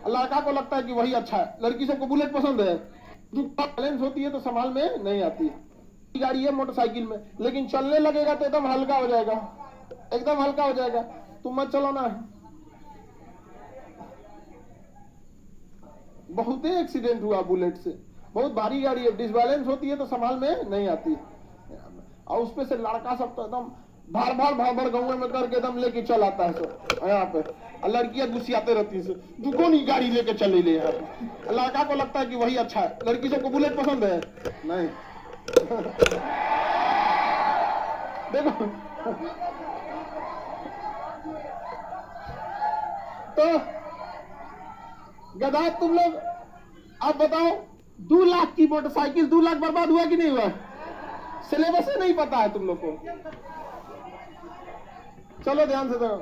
लड़का को लगता है कि वही अच्छा है, लड़की सबको बुलेट पसंद है, बैलेंस होती है तो संभाल में नहीं आती है। गाड़ी है मोटरसाइकिल में, लेकिन चलने लगेगा तो एकदम हल्का हो जाएगा, एकदम हल्का हो जाएगा। तुम मत चलो ना। बहुत ही एक्सीडेंट हुआ बुलेट से, बहुत भारी गाड़ी है, डिसबैलेंस होती है तो संभाल में नहीं आती है। और उसपे से लड़का सब तो एकदम भार भार गाँव में करके एकदम लेके चल आता है सब यहाँ पे, लड़कियां गुस्सियाते रहती है, तू कौन ही गाड़ी लेके चले ले यहाँ पे। लड़का को लगता है कि वही अच्छा है, लड़की सबको बुलेट पसंद है नहीं। देखो तो गधा तुम लोग अब बताओ, 2 लाख की मोटरसाइकिल, 2 लाख बर्बाद हुआ कि नहीं हुआ? सिलेबस ही नहीं पता है तुम लोग को। चलो ध्यान से देखो,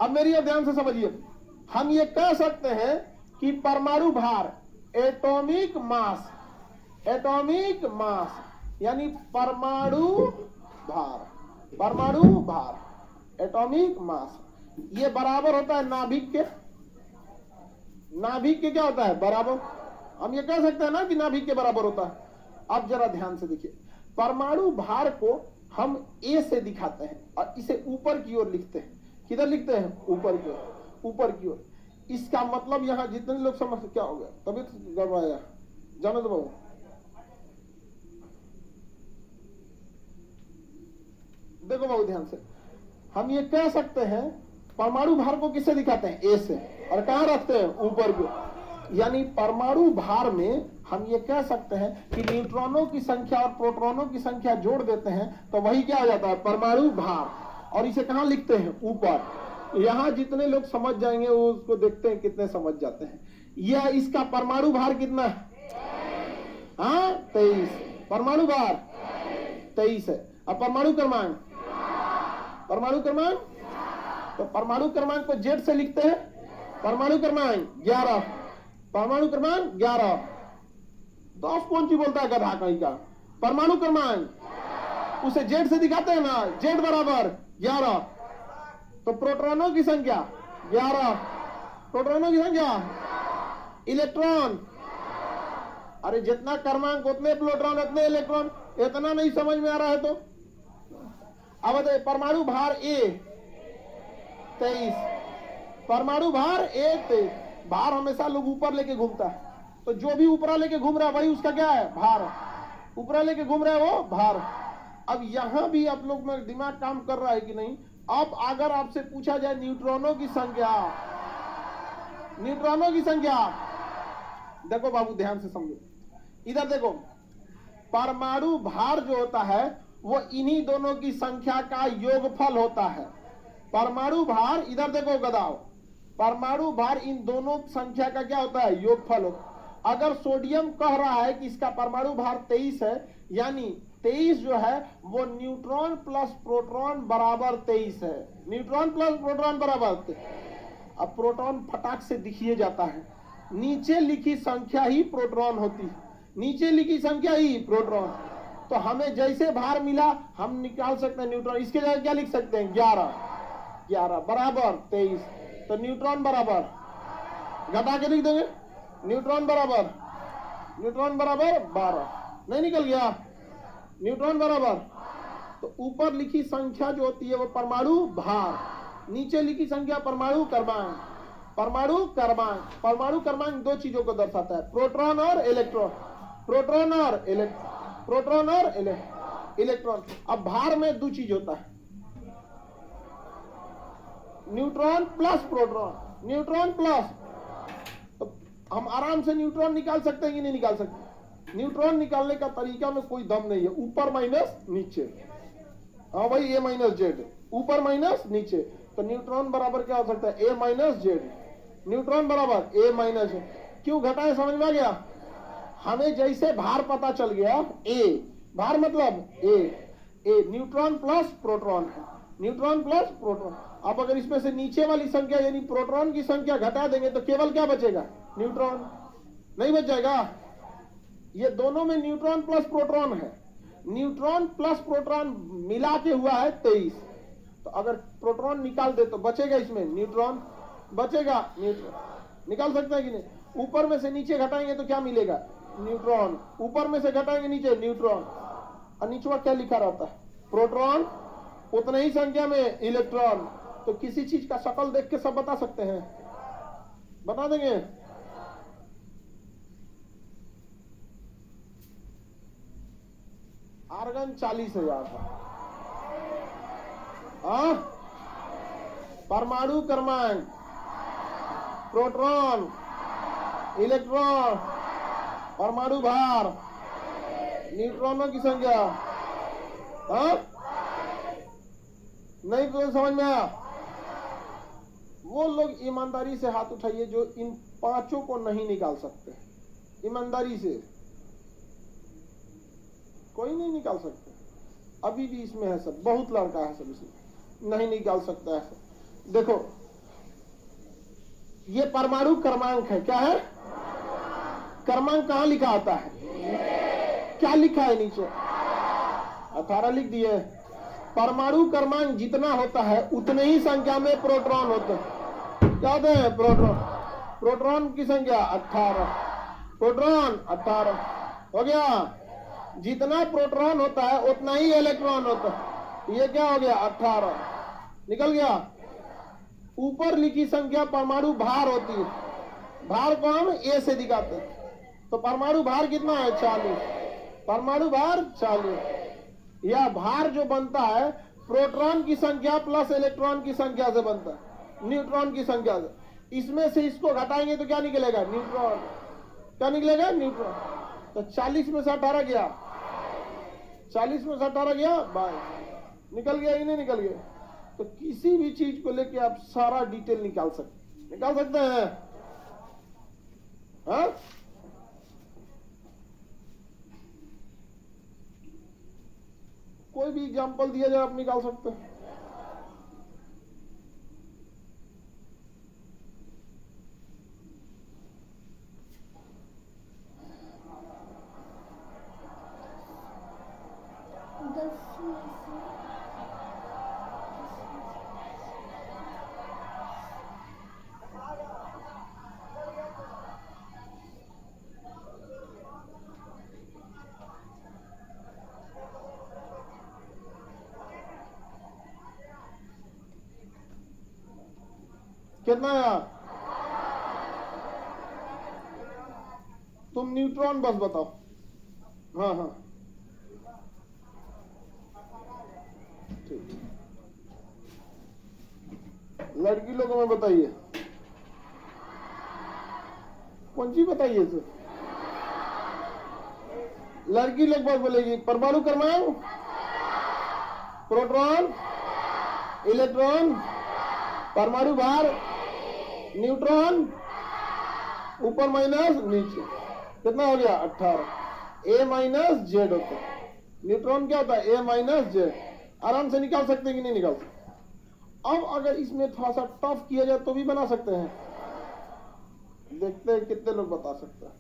अब मेरी और ध्यान से समझिए। हम ये कह सकते हैं कि परमाणु भार, एटॉमिक मास, एटॉमिक मास यानी परमाणु भार, परमाणु भार एटॉमिक मास, ये बराबर होता है नाभिक के। नाभिक के क्या होता है? बराबर। हम ये कह सकते हैं ना कि नाभिक के बराबर होता है। अब जरा ध्यान से देखिए, परमाणु भार को हम ए से दिखाते हैं और इसे ऊपर की ओर लिखते हैं। किधर लिखते हैं? ऊपर की ओर, ऊपर की ओर। इसका मतलब यहां जितने लोग समझ, क्या हो गया? तबीयत गड़बड़ाया, जानो तो बाबू। देखो बाबू ध्यान से, हम ये कह सकते हैं परमाणु भार को किससे दिखाते हैं? ए से। और कहां रखते हैं? ऊपर को। यानी परमाणु भार में हम ये कह सकते हैं कि न्यूट्रॉनों की संख्या और प्रोटॉनों की संख्या जोड़ देते हैं तो वही क्या हो जाता है? परमाणु भार। और इसे कहां लिखते हैं? ऊपर। यहां जितने लोग समझ जाएंगे वो उसको देखते हैं कितने समझ जाते हैं। यह इसका परमाणु भार कितना है? हाँ 23। परमाणु भार 23 है। अब परमाणु क्रमांक, परमाणु क्रमांक, तो परमाणु क्रमांक को जेड से लिखते हैं। परमाणु क्रमांक 11, परमाणु क्रमांक 11। 10 कौन सी बोलता है गधा कहीं का? परमाणु क्रमांक उसे जेड से दिखाते हैं ना, जेड बराबर 11। तो प्रोटॉनों की संख्या 11, प्रोटॉनों की संख्या, इलेक्ट्रॉन, अरे जितना क्रमांक उतने प्रोटॉन उतने इलेक्ट्रॉन। इतना नहीं समझ में आ रहा है तो अब बताइए, परमाणु भार ए 23, परमाणु भार ए 23। भार हमेशा लोग ऊपर लेके घूमता है, तो जो भी ऊपरा लेके घूम रहा है वही उसका क्या है? भार। ऊपरा लेके घूम रहा है वो भार। अब यहां भी आप लोग में दिमाग काम कर रहा है कि नहीं? अब अगर आपसे पूछा जाए न्यूट्रॉनों की संख्या, न्यूट्रॉनों की संख्या, देखो बाबू ध्यान से समझो, इधर देखो, परमाणु भार जो होता है वो इन्हीं दोनों की संख्या का योगफल होता है। परमाणु भार, इधर देखो गदाओ, परमाणु भार इन दोनों संख्या का क्या होता है? योगफल होता है। अगर सोडियम कह रहा है कि इसका परमाणु भार 23 है, यानी 23 जो है वो न्यूट्रॉन प्लस प्रोटॉन बराबर 23 है। न्यूट्रॉन प्लस प्रोटॉन बराबर 23। अब प्रोटॉन फटाक से दिखिए जाता है, नीचे लिखी संख्या ही प्रोटॉन होती है, नीचे लिखी संख्या ही प्रोटॉन। तो हमें जैसे भार मिला हम निकाल सकते हैं न्यूट्रॉन। इसके जगह क्या लिख सकते हैं? 11, 11 बराबर 23। तो न्यूट्रॉन बराबर, घटा के लिख देंगे, न्यूट्रॉन बराबर, न्यूट्रॉन बराबर 12। नहीं निकल गया? न्यूट्रॉन बराबर, तो ऊपर लिखी संख्या जो होती है वो परमाणु भार, नीचे लिखी संख्या परमाणु क्रमांक। परमाणु क्रमांक, परमाणु क्रमांक दो चीजों को दर्शाता है, प्रोटॉन और इलेक्ट्रॉन। प्रोटॉन और इलेक्ट्रॉन, प्रोटॉन और इलेक्ट्रॉन। अब भार में दो चीज होता है, neutron plus proton, neutron plus. तो हम आराम से न्यूट्रॉन निकाल सकते हैं कि नहीं निकाल सकते? न्यूट्रॉन निकालने का तरीका में कोई दम नहीं है, ऊपर माइनस नीचे। हाँ भाई, ए माइनस जेड, ऊपर माइनस नीचे। तो न्यूट्रॉन बराबर क्या हो सकता है? ए माइनस जेड। न्यूट्रॉन बराबर ए माइनस जेड। क्यों घटाए? समझ में आ गया? हमें जैसे भार पता चल गया, ए भार मतलब ए न्यूट्रॉन प्लस प्रोटॉन है, न्यूट्रॉन प्लस प्रोटॉन। अब अगर इसमें से नीचे वाली संख्या यानी प्रोटॉन की संख्या घटा देंगे तो केवल क्या बचेगा? न्यूट्रॉन। नहीं बच जाएगा? ये दोनों में न्यूट्रॉन प्लस प्रोटॉन है, न्यूट्रॉन प्लस प्रोटॉन मिला के हुआ है 23। तो अगर प्रोटॉन निकाल दे तो बचेगा इसमें न्यूट्रॉन। बचेगा न्यूट्रॉन। निकाल सकते हैं कि नहीं? ऊपर में से नीचे घटाएंगे तो क्या मिलेगा? न्यूट्रॉन। ऊपर में से घटाएंगे नीचे, न्यूट्रॉन। और नीचे क्या लिखा रहता है? प्रोटॉन। उतने ही संख्या में इलेक्ट्रॉन। तो किसी चीज का शक्ल देख के सब बता सकते हैं? बता देंगे? आर्गन 40,000 था। परमाणु क्रमांक, प्रोटॉन, इलेक्ट्रॉन, परमाणु भार, न्यूट्रॉनों की संख्या। नहीं तो समझ में आया? वो लोग ईमानदारी से हाथ उठाइए जो इन पांचों को नहीं निकाल सकते। ईमानदारी से कोई नहीं निकाल सकता। अभी भी इसमें है सब, बहुत लड़का है सब इसमें, नहीं निकाल सकता है सब। देखो ये परमाणु क्रमांक है। क्या है? क्रमांक कहां लिखा आता है? क्या लिखा है नीचे? 18 लिख दिए। परमाणु क्रमांक जितना होता है उतने ही संख्या में प्रोटॉन होते हैं। क्या होते हैं? प्रोटॉन। प्रोटॉन की संख्या 18। प्रोटॉन 18 हो गया। जितना प्रोटॉन होता है उतना ही इलेक्ट्रॉन होता है। ये क्या हो गया? 18 निकल गया। ऊपर लिखी संख्या परमाणु भार होती है। भार को हम ए से दिखाते हैं। तो परमाणु भार कितना है? 40। परमाणु भार 40। यह भार जो बनता है प्रोटॉन की संख्या प्लस इलेक्ट्रॉन की संख्या से बनता है, न्यूट्रॉन की संख्या से। इसमें से इसको घटाएंगे तो क्या निकलेगा? न्यूट्रॉन। क्या निकलेगा? न्यूट्रॉन। तो 40 में से 18 गया, 40 में से 18 गया 22। निकल गया कि नहीं निकल गया? तो किसी भी चीज को लेके आप सारा डिटेल निकाल सकते हैं। हाँ? कोई भी एग्जांपल दिया जाए आप निकाल सकते हैं। कितना आया? तुम न्यूट्रॉन बस बताओ। हाँ हाँ ठीक। लड़की लोगों में बताइए, कौन सी बताइए? तो लड़की लोग बस बोलेगी परमाणु क्रमांक, प्रोटॉन, इलेक्ट्रॉन, परमाणु भार, न्यूट्रॉन, ऊपर माइनस नीचे। कितना हो गया? 18। ए माइनस जेड होता है। न्यूट्रॉन क्या होता है? ए माइनस जेड। आराम से निकाल सकते हैं कि नहीं निकाल सकते? अब अगर इसमें थोड़ा सा टफ किया जाए तो भी बना सकते हैं। देखते हैं कितने लोग बता सकते हैं।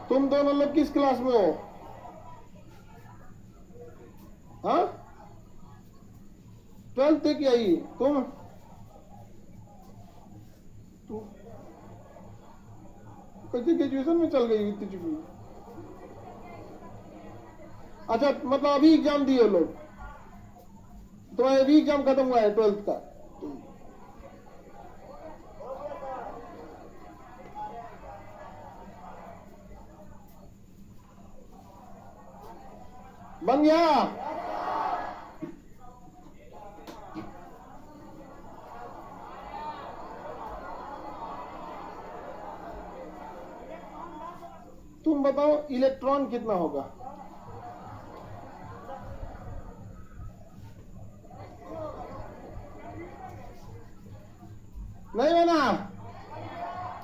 तुम दोनों लोग किस क्लास में हो? हाँ, 12th तक आई। तुम कैसे ग्रेजुएशन में चल गई इतनी चुकी? अच्छा, मतलब अभी एग्जाम दिए लोग? तो अभी एग्जाम खत्म हुआ है 12th का? बन गया? तुम बताओ इलेक्ट्रॉन कितना होगा? नहीं बना?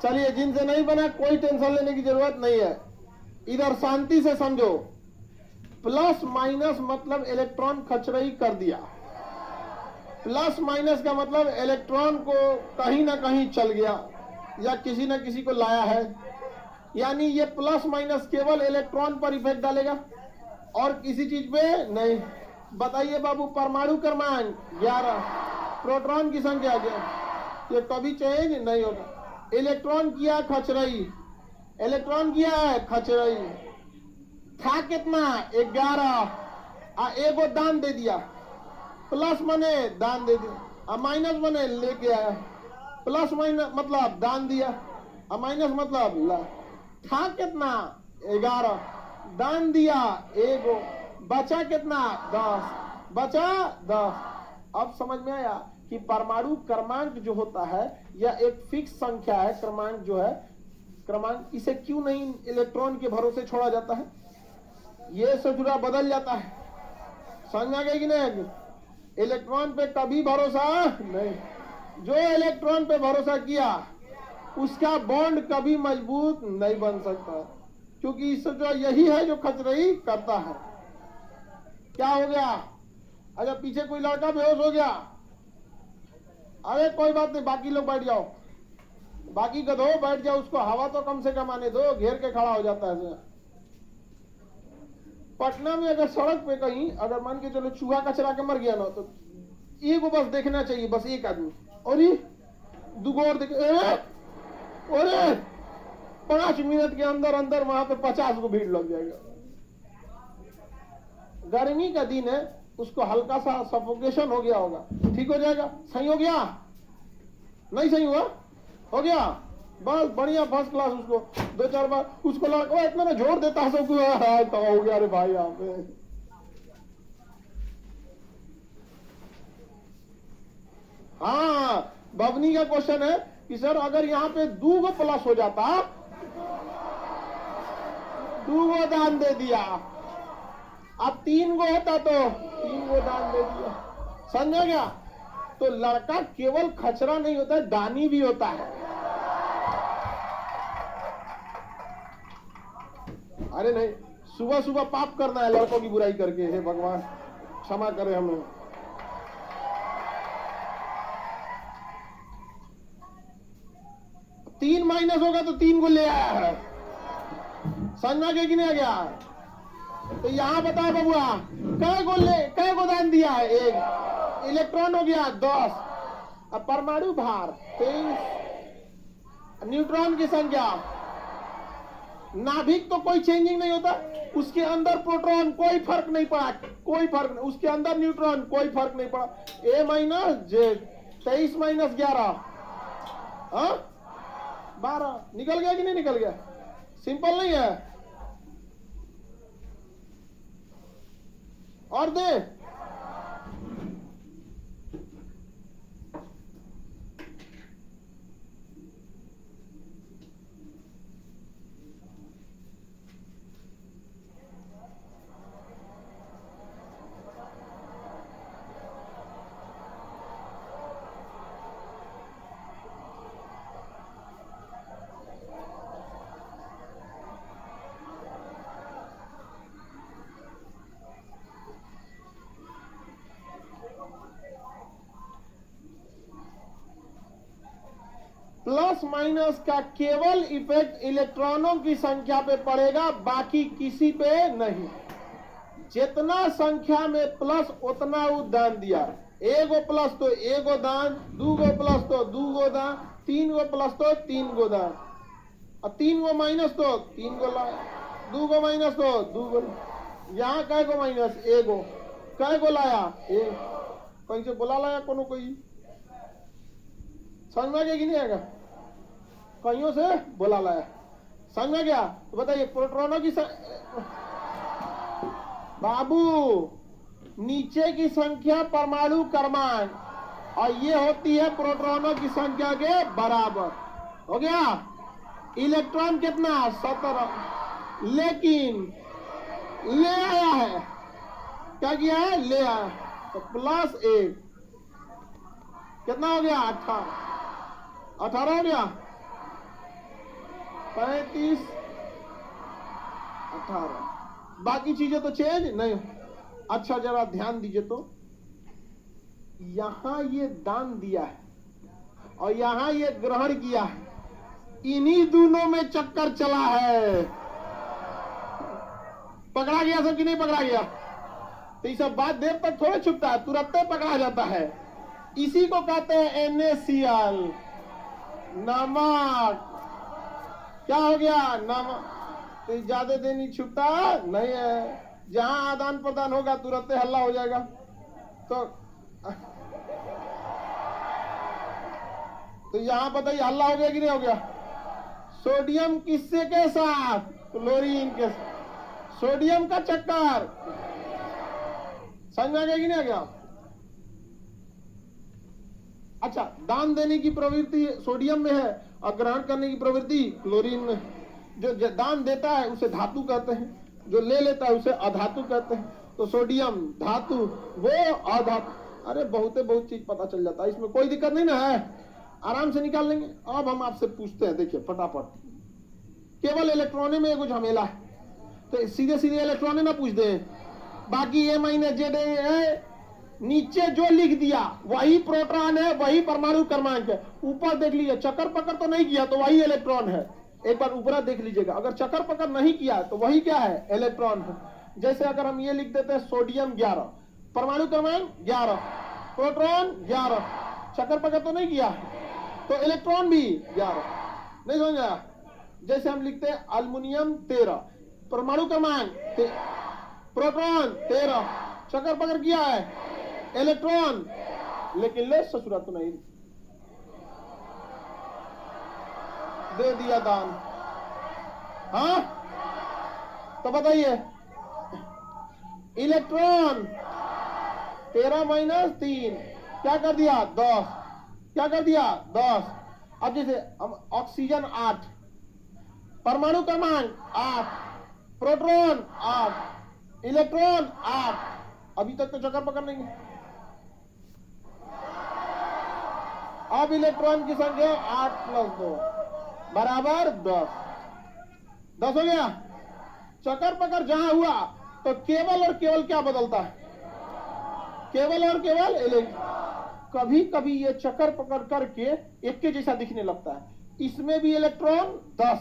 चलिए चलिए, जिनसे नहीं बना कोई टेंशन लेने की जरूरत नहीं है, इधर शांति से समझो। प्लस माइनस मतलब इलेक्ट्रॉन खचरई कर दिया। प्लस माइनस का मतलब इलेक्ट्रॉन को कहीं ना कहीं चल गया या किसी न किसी को लाया है, यानी ये प्लस माइनस केवल इलेक्ट्रॉन पर इफेक्ट डालेगा और किसी चीज पे नहीं। बताइए बाबू, परमाणु क्रमांक 11, प्रोटॉन की संख्या क्या, ये कभी चेंज नहीं होगा। इलेक्ट्रॉन किया खचरई, इलेक्ट्रॉन किया है खचरई, था कितना 11, एगो दान दे दिया। प्लस मने दान दे दिया, माइनस मने लेके आया। प्लस माइनस मतलब दान दिया, माइनस मतलब ला। था कितना 11, दान दिया एगो, बचा कितना 10, बचा 10। अब समझ में आया कि परमाणु क्रमांक जो होता है यह एक फिक्स संख्या है। क्रमांक जो है, क्रमांक, इसे क्यों नहीं इलेक्ट्रॉन के भरोसे छोड़ा जाता है? ये सचुरा बदल जाता है, समझ आ गई कि नहीं? इलेक्ट्रॉन पे कभी भरोसा नहीं। जो इलेक्ट्रॉन पे भरोसा किया उसका बॉन्ड कभी मजबूत नहीं बन सकता, क्योंकि इससे जो यही है जो खचरई करता है। क्या हो गया? अच्छा, पीछे कोई लड़का बेहोश हो गया, अरे कोई बात नहीं, बाकी लोग बैठ जाओ, बाकी गधो बैठ जाओ, उसको हवा तो कम से कम आने दो, घेर के खड़ा हो जाता है। पटना में अगर सड़क पे कहीं अगर मान के चलो चूहा कचरा के मर गया ना, तो एक बस देखना चाहिए, बस एक आदमी, और ये दुगो और देख, अरे 5 मिनट के अंदर अंदर वहां पे 50 को भीड़ लग जाएगा। गर्मी का दिन है, उसको हल्का सा सफोकेशन हो गया होगा, ठीक हो जाएगा। सही हो गया? नहीं सही हुआ? हो गया, बस बढ़िया, फर्स्ट क्लास। उसको 2-4 बार उसको लड़का इतना ना जोड़ देता है सबको, तो हो गया रे भाई यहाँ पे। हाँ, बबनी का क्वेश्चन है कि सर अगर यहाँ पे 2 गो प्लस हो जाता, 2 गो दान दे दिया, अब 3 गो होता तो 3 गो दान दे दिया, समझा गया? तो लड़का केवल खचरा नहीं होता है, दानी भी होता है। अरे नहीं, सुबह सुबह पाप करना है लड़कों की बुराई करके, हे भगवान क्षमा करे हमें। तीन माइनस होगा तो 3 को ले आया है, समझना कि नहीं आ गया? तो यहां बताओ बबुआ, कै को दान दिया है? 1। इलेक्ट्रॉन हो गया 10, अब परमाणु भार 23, न्यूट्रॉन की संख्या, नाभिक तो कोई चेंजिंग नहीं होता, उसके अंदर प्रोटॉन कोई फर्क नहीं पड़ा, कोई फर्क नहीं, उसके अंदर न्यूट्रॉन कोई फर्क नहीं पड़ा। A माइनस जेड, 23 माइनस 11, 12 निकल गया कि नहीं निकल गया? सिंपल नहीं है? और दे, प्लस माइनस का केवल इफेक्ट इलेक्ट्रॉनों की संख्या पे पड़ेगा, बाकी किसी पे नहीं। जितना संख्या में प्लस उतना वो दान दिया। 1 गो प्लस तो 1 गो दान, 2 गो प्लस तो 2 गो दान, 3 गो प्लस तो 3 गो दान, और 3 गो माइनस तो 3 गो लाया, 2 गो माइनस तो 2 गो। यहाँ कै गो माइनस? 1 गो। कै गो लाया? 1। कहीं से बोला लाया कोनो कोई? समझ में आ गया कि नहीं आएगा? कहीं से बोला लाया, समझ में गया? तो बताइए प्रोटॉनों की बाबू, नीचे की संख्या परमाणु क्रमांक और ये होती है प्रोटॉनों की संख्या के बराबर। हो गया? इलेक्ट्रॉन कितना? 17, लेकिन ले आया है, क्या किया है? ले आया, तो प्लस 1 कितना हो गया? 18 हो गया। 35, 18, बाकी चीजें तो चेंज नहीं। अच्छा जरा ध्यान दीजिए, तो यहां ये दान दिया है और यहां ये ग्रहण किया है, इन्हीं दोनों में चक्कर चला है। पकड़ा गया सब कि नहीं पकड़ा गया? तो ये सब बात देर तक थोड़े छुपता है, तुरंत पकड़ा जाता है। इसी को कहते हैं NaCl, नमक। क्या हो गया? नमक। तो ज्यादा देर नहीं छुपता नहीं है, जहां आदान प्रदान होगा तुरंत हल्ला हो जाएगा। तो यहां बताइए हल्ला हो गया कि नहीं हो गया? सोडियम किससे के साथ? क्लोरीन के साथ। सोडियम का चक्कर समझ में आ गया कि नहीं आ गया? अच्छा, दान देने की प्रवृत्ति सोडियम में है और ग्रहण करने की प्रवृत्ति क्लोरीन में। जो दान देता है उसे धातु कहते हैं, जो ले लेता है उसे अधातु कहते हैं। तो सोडियम धातु, वो अधातु। अरे बहुत चीज पता चल जाता है, इसमें कोई दिक्कत नहीं ना है, आराम से निकाल लेंगे। अब हम आपसे पूछते हैं, देखिए फटाफट, केवल इलेक्ट्रॉन में कुछ झमेला है तो सीधे सीधे इलेक्ट्रॉन ना पूछ दे, बाकी M-Z नीचे जो लिख दिया वही प्रोटॉन है, वही परमाणु क्रमांक है। ऊपर देख लीजिए, चक्कर पकड़ तो नहीं किया तो वही इलेक्ट्रॉन है। एक बार ऊपर देख लीजिएगा, अगर चक्कर पकड़ नहीं किया तो वही क्या है? इलेक्ट्रॉन है। जैसे अगर हम ये लिख देते हैं सोडियम 11, परमाणु क्रमांक 11, प्रोटॉन 11, चक्कर पकड़ तो नहीं किया तो इलेक्ट्रॉन भी 11। नहीं समझ आया? जैसे हम लिखते हैं अल्युमिनियम 13, परमाणु क्रमांक, प्रोटॉन 13, चक्कर पकड़ किया है इलेक्ट्रॉन, लेकिन ले ससुरा तो नहीं दे दिया दान। हाँ तो बताइए, इलेक्ट्रॉन 13 माइनस 3 क्या कर दिया? 10। क्या कर दिया? 10। अब जैसे ऑक्सीजन 8, परमाणु क्रमांक 8, प्रोटॉन 8, इलेक्ट्रॉन 8। अभी तक तो चक्कर पकड़ नहीं है। अब इलेक्ट्रॉन की संख्या 8 + 2 बराबर 10। 10 हो गया। चक्कर पकड़ जहां हुआ तो केवल और केवल क्या बदलता है? केवल और केवल इलेक्ट्रॉन। कभी कभी ये चक्कर पकड़ करके एक के जैसा दिखने लगता है। इसमें भी इलेक्ट्रॉन 10,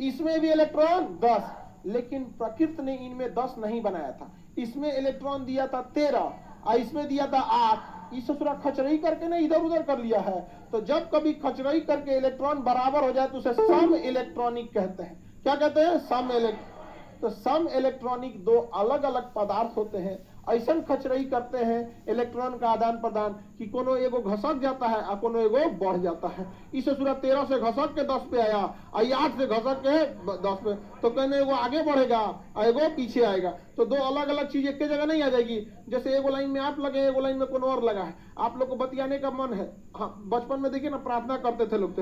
इसमें भी इलेक्ट्रॉन 10, लेकिन प्रकृति ने इनमें 10 नहीं बनाया था। इसमें इलेक्ट्रॉन दिया था 13 और इसमें दिया था 8। इसे थोड़ा खचरई करके ना इधर उधर कर लिया है। तो जब कभी खचरई करके इलेक्ट्रॉन बराबर हो जाए तो उसे सम इलेक्ट्रॉनिक कहते हैं। क्या कहते हैं? सम इलेक्ट्रॉनिक। तो सम इलेक्ट्रॉनिक दो अलग अलग पदार्थ होते हैं, ऐसा खचरई करते हैं इलेक्ट्रॉन का आदान प्रदान कि कोनो एगो घसक जाता है और कोनो एगो बढ़ जाता है। इसे सूरत 13 से घसक के 10 पे आया और 8 से घसक के 10 पे, तो कहने एगो आगे बढ़ेगा और एगो पीछे आएगा। तो दो अलग अलग चीज एक जगह नहीं आ जाएगी। जैसे एगो लाइन में आप लगे, एगो लाइन में कोनो और लगा है। आप लोग को बतियाने का मन है। हाँ, बचपन में देखिए ना, प्रार्थना करते थे लोग,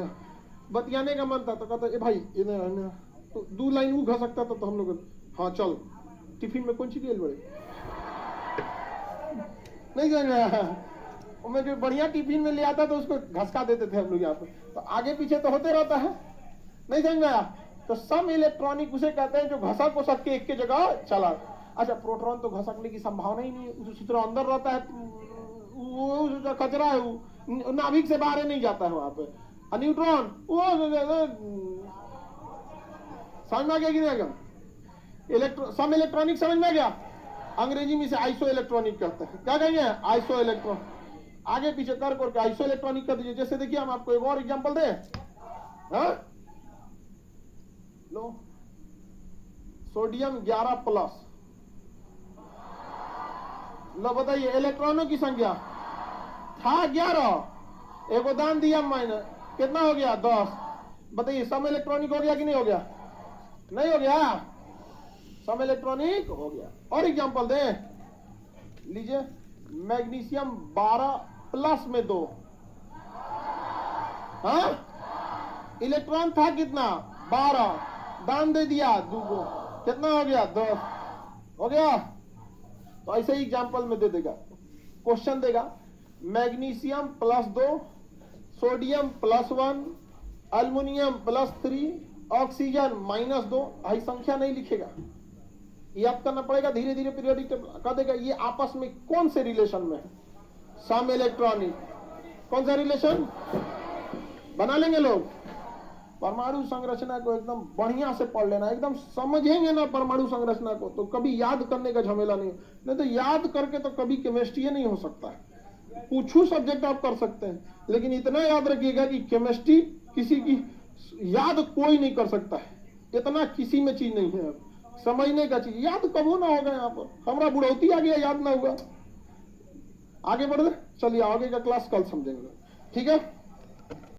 बतियाने का मन था तो कहते भाई इधर, तो 2 लाइन वो घसकता था तो हम लोग हाँ चल टिफिन में कौन सी तेल बड़े नहीं समझ। मैं जो बढ़िया टिफिन में ले आता तो उसको घसका देते थे हम लोग यहाँ पे। तो आगे पीछे तो होते रहता है, नहीं समझ में आया? तो सम इलेक्ट्रॉनिक उसे कहते हैं जो घसक घसक के एक के जगह चला। अच्छा, प्रोटॉन तो घसकने की संभावना ही नहीं है, सूत्र अंदर रहता है, वो कचरा है, वो नाभिक से बाहर नहीं जाता है वहां पे। न्यूट्रॉन वो समझ में आ गया कि नहीं? सम इलेक्ट्रॉनिक समझ में आ गया? अंग्रेजी में से आइसो इलेक्ट्रॉनिक कहते हैं। क्या कहेंगे? Iso electron. आगे पीछे कर करके आइसो इलेक्ट्रॉनिक कर दीजिए। जैसे देखिए, हम आपको एक और एग्जांपल दें। लो, सोडियम 11+। लो बताइए, इलेक्ट्रॉनों की संख्या था 11, एगो दान दिया माइनस, कितना हो गया? 10। बताइए, सम इलेक्ट्रॉनिक हो गया कि नहीं हो गया? नहीं हो गया, सम इलेक्ट्रॉनिक हो गया। और एग्जांपल दे लीजिए, मैग्नीशियम 12+ में 2। हाँ, इलेक्ट्रॉन था कितना? 12, दान दे दिया 2 को, कितना हो गया? 10 हो गया। तो ऐसे ही एग्जांपल में दे देगा, क्वेश्चन देगा, मैग्नीशियम +2, सोडियम +1, अल्युमिनियम +3 ऑक्सीजन -2, आई संख्या नहीं लिखेगा, याद करना पड़ेगा। धीरे धीरे पीरियोडिक टेबल कह देगा ये आपस में कौन से रिलेशन में है, सम इलेक्ट्रॉनिक, कौन सा रिलेशन बना लेंगे लोग। परमाणु संरचना को एकदम बढ़िया से पढ़ लेना, एकदम समझेंगे ना परमाणु संरचना को तो कभी याद करने का झमेला नहीं तो याद करके तो कभी केमिस्ट्री नहीं हो सकता है। कुछ सब्जेक्ट आप कर सकते हैं, लेकिन इतना याद रखिएगा कि केमिस्ट्री किसी की याद कोई नहीं कर सकता है, इतना किसी में चीज नहीं है। समझने का चीज याद कब होना होगा, यहाँ पर हमारा बुढ़ौती आ गया याद ना हुआ। आगे बढ़, चलिए आगे का क्लास कल समझेंगे, ठीक है।